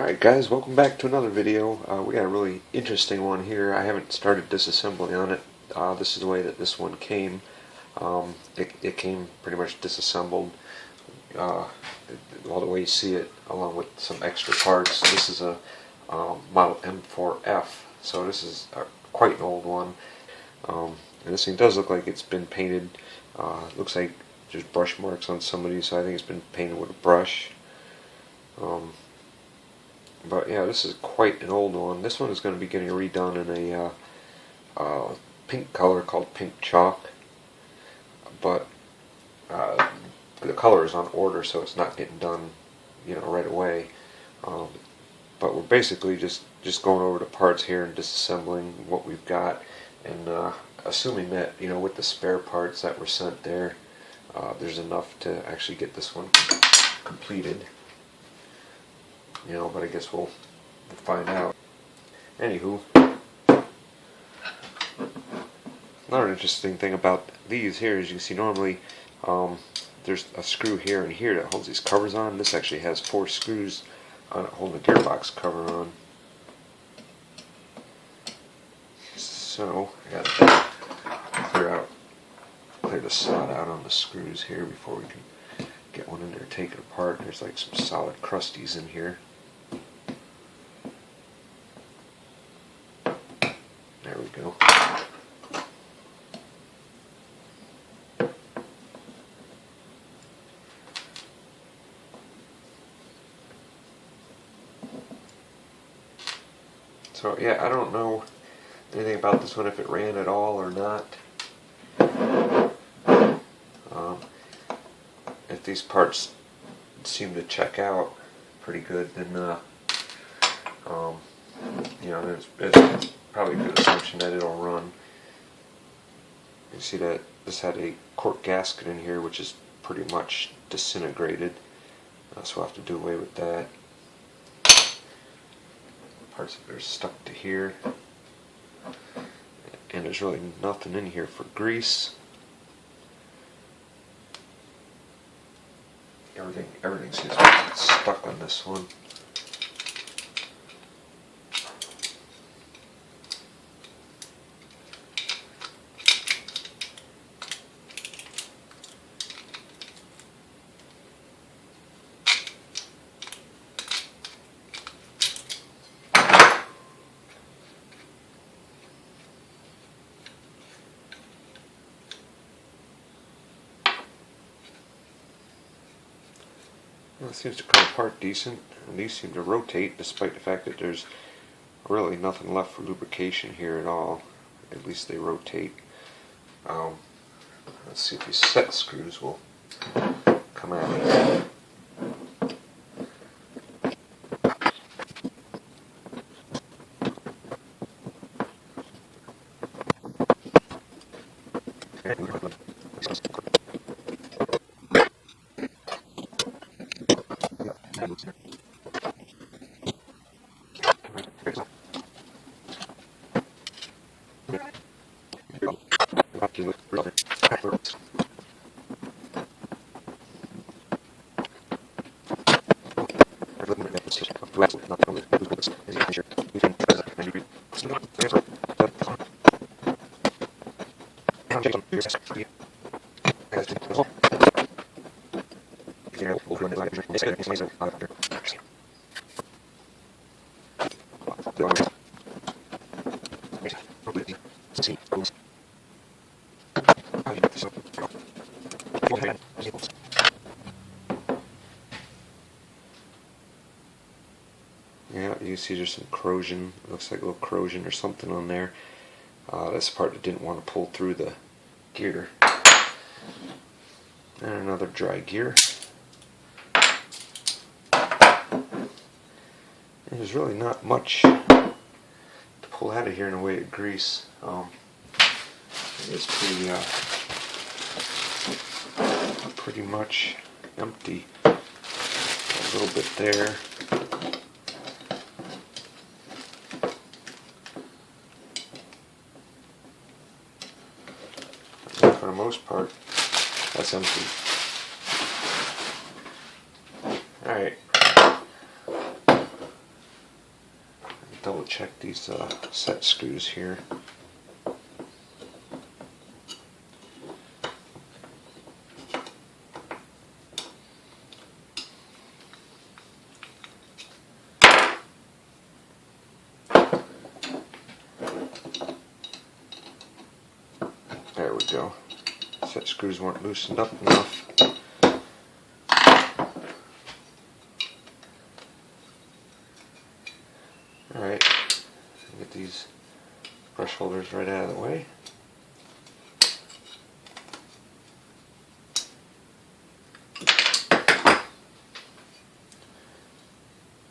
Alright guys, welcome back to another video. We got a really interesting one here. I haven't started disassembly on it. This is the way that this one came. It came pretty much disassembled, all the way you see it, along with some extra parts. This is a model M4F, so this is quite an old one. And this thing does look like it's been painted. Looks like there's brush marks on some of these, so I think it's been painted with a brush. But yeah, this is quite an old one. This one is going to be getting redone in a pink color called pink chalk. But the color is on order, so it's not getting done, right away. But we're basically just going over the parts here and disassembling what we've got, and assuming that with the spare parts that were sent there, there's enough to actually get this one completed. But I guess we'll find out. Anywho, another interesting thing about these here is you can see normally there's a screw here and here that holds these covers on. This actually has 4 screws on it holding the gearbox cover on. So I gotta clear the slot out on the screws here before we can get one in there, take it apart. There's like some solid crusties in here. There we go. So yeah, I don't know anything about this one, if it ran at all or not. If these parts seem to check out pretty good, then it's probably a good assumption that it'll run. You see that this had a cork gasket in here, which is pretty much disintegrated, so we'll have to do away with that. Parts of it are stuck to here, and there's really nothing in here for grease. Everything seems to be stuck on this one. Well, it seems to come apart decent, and these seem to rotate despite the fact that there's really nothing left for lubrication here at all. At least they rotate. Let's see if these set screws will come out. Yeah, you see there's some corrosion. It looks like a little corrosion or something on there. That's the part that didn't want to pull through the gear. And another dry gear. And there's really not much to pull out of here in the way of grease. It's pretty much empty. A little bit there. For the most part, that's empty. Alright. double check these set screws here. There we go. Set screws weren't loosened up enough. Alright, get these brush holders right out of the way.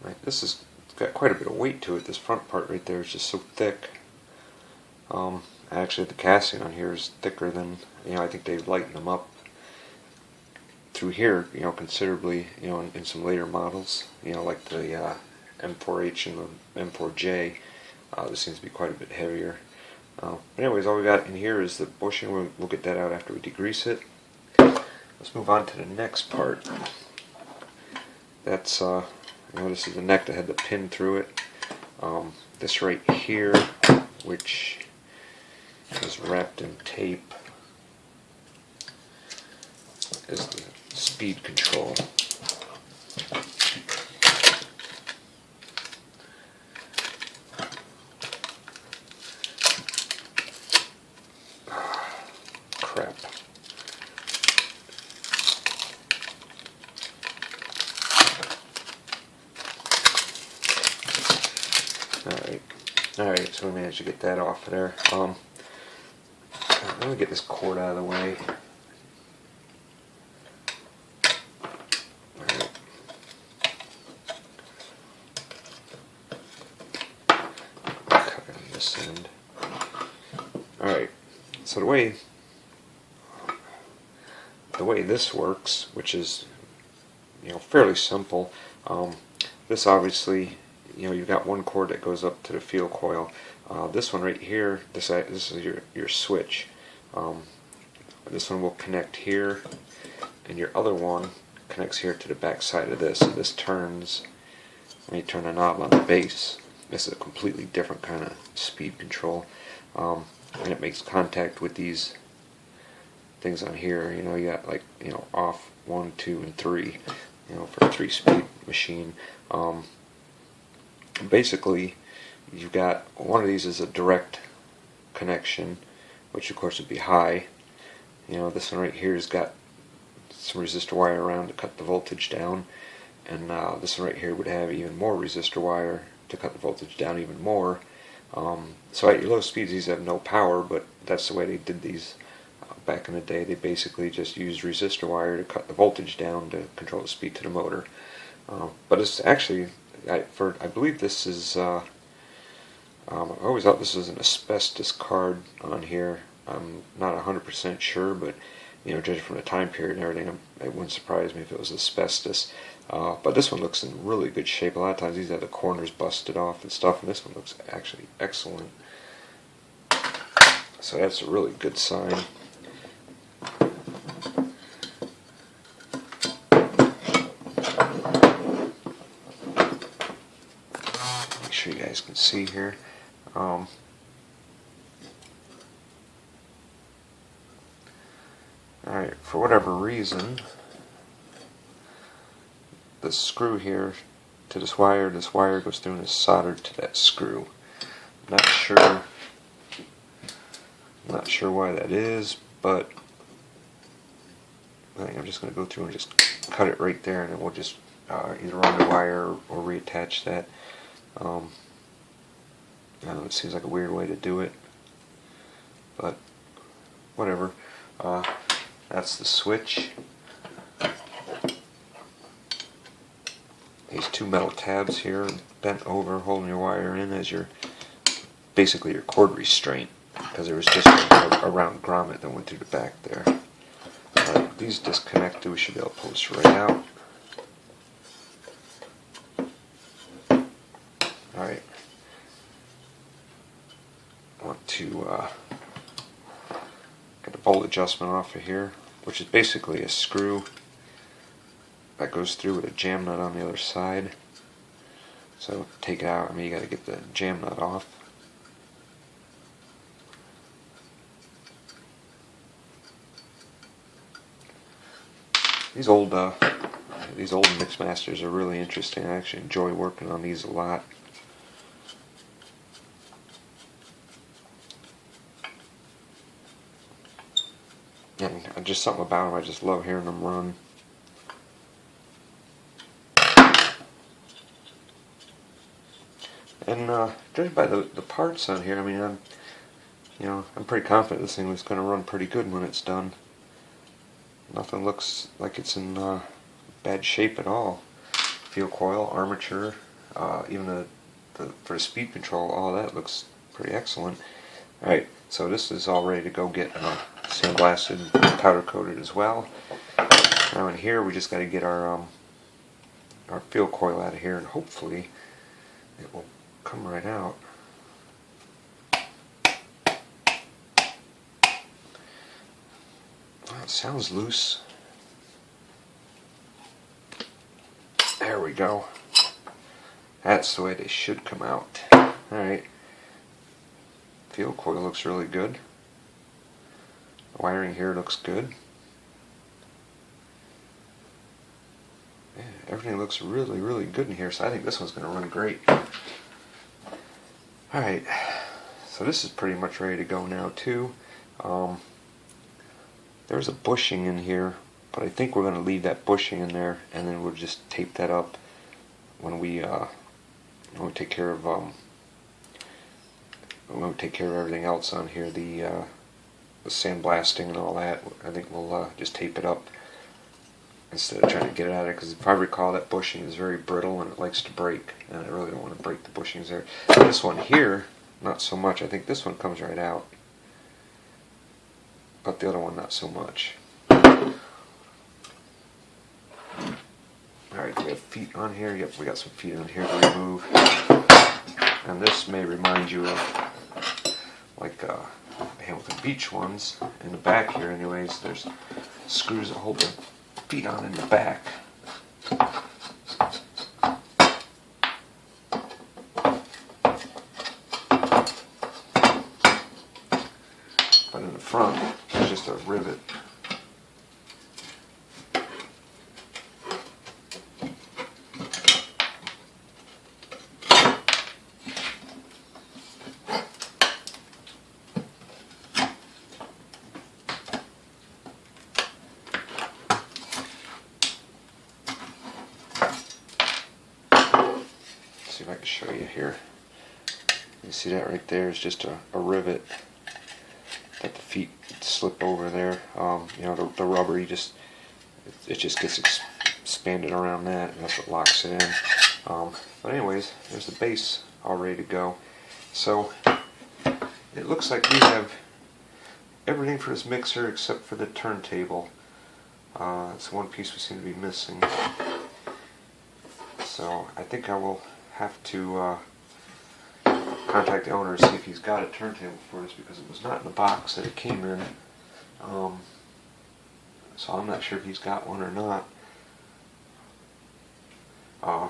Right, this has got quite a bit of weight to it. This front part right there is just so thick. Actually, the casting on here is thicker than, I think they've lightened them up through here, considerably, in some later models, like the M4H and the M4J. This seems to be quite a bit heavier. But anyways, all we got in here is the bushing. We'll get that out after we degrease it. Let's move on to the next part. That's, this is the neck that had the pin through it. This right here, which is wrapped in tape, is the speed control. Crap. Alright, so we managed to get that off of there. Let me get this cord out of the way. Alright. Cut it on this end. Alright, so the way this works, which is fairly simple, this obviously, you've got one cord that goes up to the field coil. This one right here, this is your switch. This one will connect here, and your other one connects here to the back side of this. So this turns when you turn the knob on the base. This is a completely different kind of speed control, and it makes contact with these things on here. You got like off 1, 2, and 3. For a 3-speed machine. Basically, you've got one of these is a direct connection, which of course would be high. This one right here has got some resistor wire around to cut the voltage down, and this one right here would have even more resistor wire to cut the voltage down even more. So at your low speeds, these have no power, but that's the way they did these back in the day. They basically just used resistor wire to cut the voltage down to control the speed to the motor. But it's actually, I believe this is, I always thought this was an asbestos card on here. I'm not 100% sure, but judging from the time period and everything, it wouldn't surprise me if it was asbestos. But this one looks in really good shape. A lot of times these have the corners busted off and stuff, and this one looks actually excellent. So that's a really good sign. Make sure you guys can see here. Alright, for whatever reason, the screw here to this wire goes through and is soldered to that screw. Not sure why that is, but I think I'm just going to go through and just cut it right there, and then we'll just either run the wire or reattach that. I know it seems like a weird way to do it, but whatever. That's the switch. These two metal tabs here bent over, holding your wire in as basically your cord restraint, because there was just a round grommet that went through the back there. These disconnected, we should be able to pull this right out. Alright. I want to get the bolt adjustment off of here, which is basically a screw that goes through with a jam nut on the other side. So take it out. I mean, you got to get the jam nut off. These old Mixmasters are really interesting. I actually enjoy working on these a lot. And just something about them, I just love hearing them run. And judging by the parts on here, I mean, I'm pretty confident this thing is going to run pretty good when it's done. Nothing looks like it's in bad shape at all. Fuel coil, armature, even for speed control, all that looks pretty excellent. Alright, so this is all ready to go get sandblasted, powder coated as well. Now in here we just got to get our fuel coil out of here, and hopefully it will come right out. Well, it sounds loose. There we go. That's the way they should come out. Alright. Fuel coil looks really good. The wiring here looks good. Yeah, everything looks really, really good in here, so I think this one's going to run great. Alright, so this is pretty much ready to go now too. There's a bushing in here, but I think we're going to leave that bushing in there, and then we'll just tape that up when we take care of everything else on here, the sandblasting and all that. I think we'll just tape it up instead of trying to get it out of there, because if I recall, that bushing is very brittle and it likes to break, and I really don't want to break the bushings there. This one here, not so much. I think this one comes right out, but the other one not so much. Alright, we have feet on here. Yep, we got some feet on here to remove. And this may remind you of like Hamilton Beach ones. In the back here anyways, there's screws that hold the feet on in the back. But in the front, it's just a rivet. See if I can show you here. You see that right there is just a rivet that the feet slip over there. The rubber, it just gets expanded around that, and that's what locks it in. But anyways, there's the base all ready to go. So it looks like we have everything for this mixer except for the turntable. That's one piece we seem to be missing. So I think I will have to contact the owner and see if he's got a turntable for us, because it was not in the box that it came in. So I'm not sure if he's got one or not. I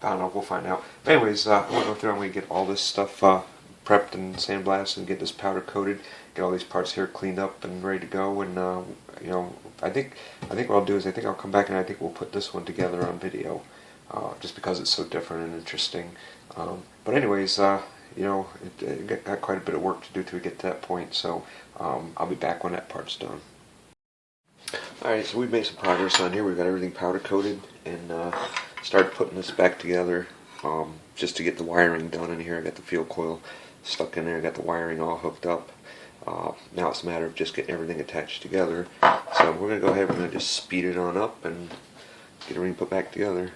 don't know, we'll find out. But anyways, I'm going to go through and we get all this stuff prepped and sandblasted and get this powder coated, get all these parts here cleaned up and ready to go. And I think what I'll do is I think I'll come back and I think we'll put this one together on video. Just because it's so different and interesting. But anyways, it got quite a bit of work to do till we get to that point, so I'll be back when that part's done. Alright, so we've made some progress on here. We've got everything powder coated and started putting this back together just to get the wiring done in here. I got the fuel coil stuck in there, I got the wiring all hooked up. Now it's a matter of just getting everything attached together. So we're going to go ahead, we're going to just speed it on up and get everything put back together.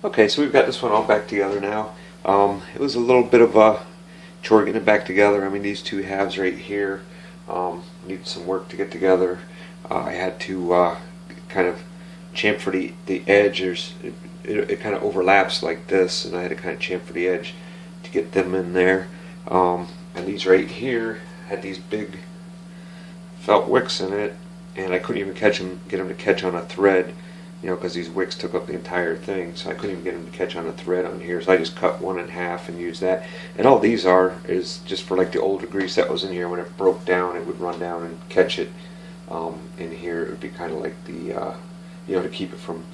Okay, so we've got this one all back together now. It was a little bit of a chore getting it back together. I mean, these two halves right here needed some work to get together. I had to kind of chamfer the edge. It kind of overlaps like this, and I had to kind of chamfer the edge to get them in there. And these right here had these big felt wicks in it, and I couldn't even get them to catch on a thread, because these wicks took up the entire thing, so I couldn't even get them to catch on a thread on here, so I just cut one in half and used that. And all these is just for like the older grease that was in here. When it broke down, it would run down and catch it in here. It would be kind of like the to keep it from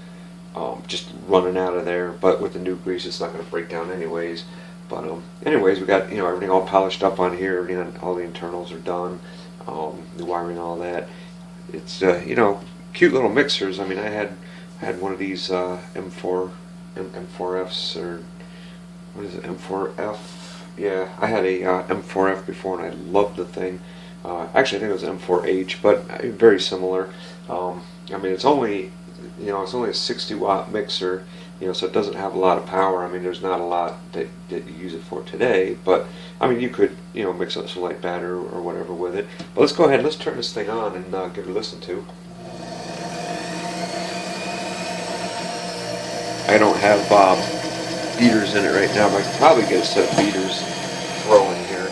just running out of there. But with the new grease, it's not going to break down anyways. But anyways, we got everything all polished up on here. Everything, all the internals are done, the wiring, all that. It's cute little mixers. I mean, I had one of these M4Fs, or what is it, M4F? Yeah, I had a M4F before, and I loved the thing. Actually, I think it was M4H, but very similar. I mean, it's only a 60-watt mixer, so it doesn't have a lot of power. I mean, there's not a lot that you use it for today, but I mean, you could mix up some light batter or whatever with it. But let's go ahead, let's turn this thing on and give it a listen to. I don't have beaters in it right now, but I could probably get a set of beaters throw in here.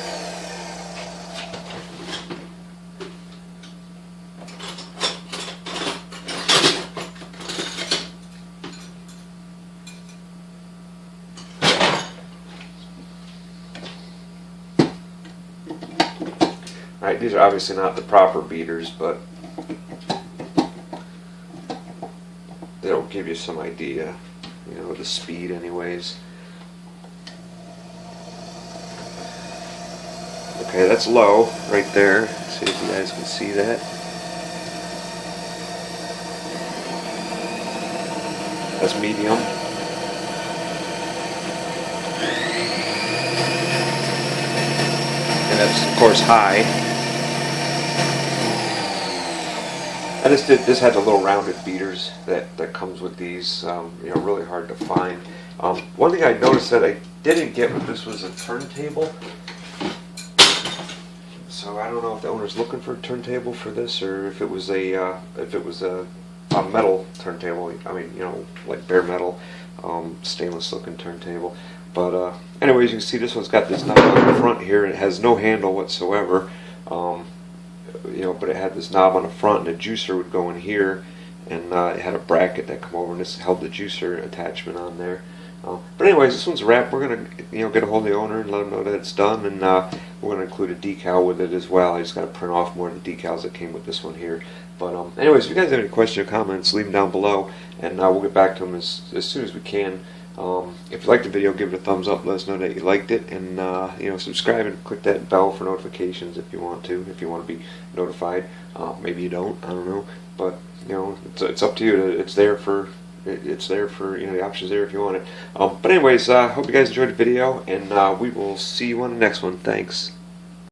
Alright, these are obviously not the proper beaters, but they'll give you some idea, the speed anyways. Okay, that's low right there. See if you guys can see that. That's medium. And that's, of course, high. I just did. This had the little rounded beaters that comes with these. Really hard to find. One thing I noticed that I didn't get with this was a turntable. So I don't know if the owner's looking for a turntable for this, or if it was a metal turntable. I mean, like bare metal, stainless looking turntable. But anyways, you can see this one's got this knob on the front here, and it has no handle whatsoever. But it had this knob on the front, and the juicer would go in here, and it had a bracket that come over, and this held the juicer attachment on there. But anyways, this one's a wrap. We're gonna get a hold of the owner and let him know that it's done, and we're gonna include a decal with it as well. I just gotta print off more of the decals that came with this one here. But anyways, if you guys have any questions or comments, leave them down below, and we'll get back to them as soon as we can. If you liked the video, give it a thumbs up, let us know that you liked it, and subscribe and click that bell for notifications if you want to be notified. Maybe you don't, I don't know, but it's up to you. It's there for the options there if you want it. But anyways, hope you guys enjoyed the video, and we will see you on the next one. Thanks.